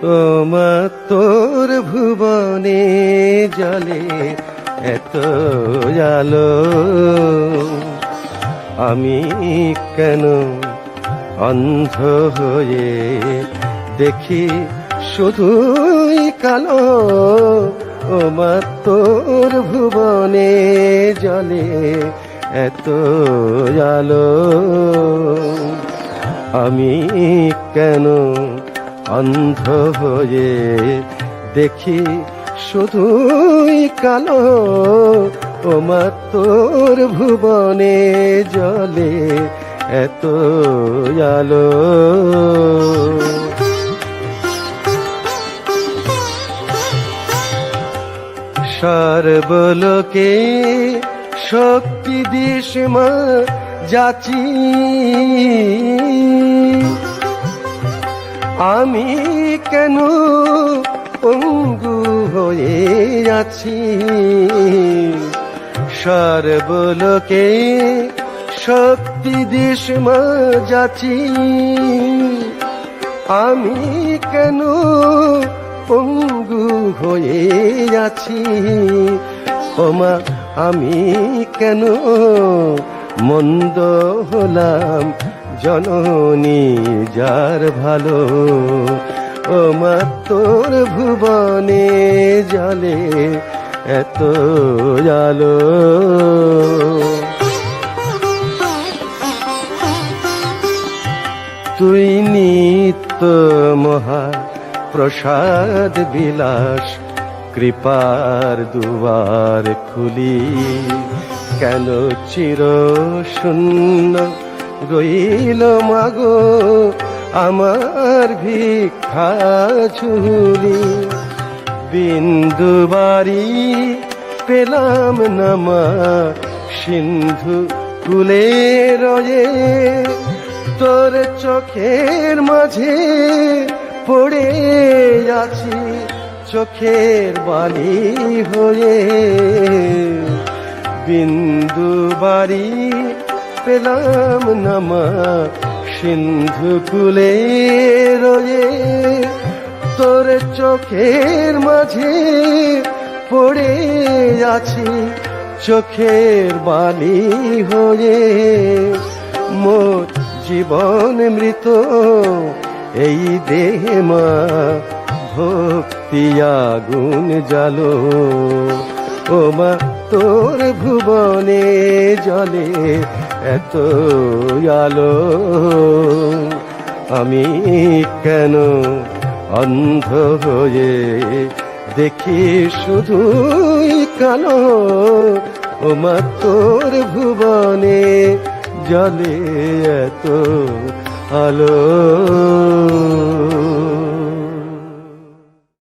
ও মা তোর ভুবনে জলে এত আলো, আমি কেন অন্ধ হয়ে দেখি শুধুই কালো। ও মা তোর ভুবনে জলে এত আলো, আমি কেন অন্ধ হয়ে দেখি শুধুই কালো। ও মা তোর ভুবনে জলে এত আলো। সর্বলোকে শক্তি দিস মা যাচি, আমি কেন পঙ্গু হয়ে আছি। সর্বলোকে শক্তি দিস মা যাচি, আমি কেন পঙ্গু হয়ে আছি। ও মা আমি কেন মন্দ হলাম জননী যার ভালো। ও মা তোর ভুবনে জলে এত আলো। তুই নিত্য মহা প্রসাদ বিলাস, কৃপার দুয়ার খুলি কেন চির শূন্য রইল মাগো আমার ভিক্ষা ঝুলি। বিন্দু বাড়ি পেলাম না মা সিন্ধু কুলে রয়ে, তোর চোখের মাঝে পড়ে আছি চোখের বালি হয়ে। বিন্দু বাড়ি পেলাম না মা সিন্ধু কুলে রয়ে, তোর চোখের মাঝে পড়ে আছি চোখের বালি হয়ে। মোর জীবন মৃত এই দেহে মা ভক্তি আগুন জালো। ও মা তোর ভুবনে জলে এত আলো, আমি কেন অন্ধ হয়ে দেখি শুধুই কালো। ও মা তোর ভুবনে জলে এত আলো।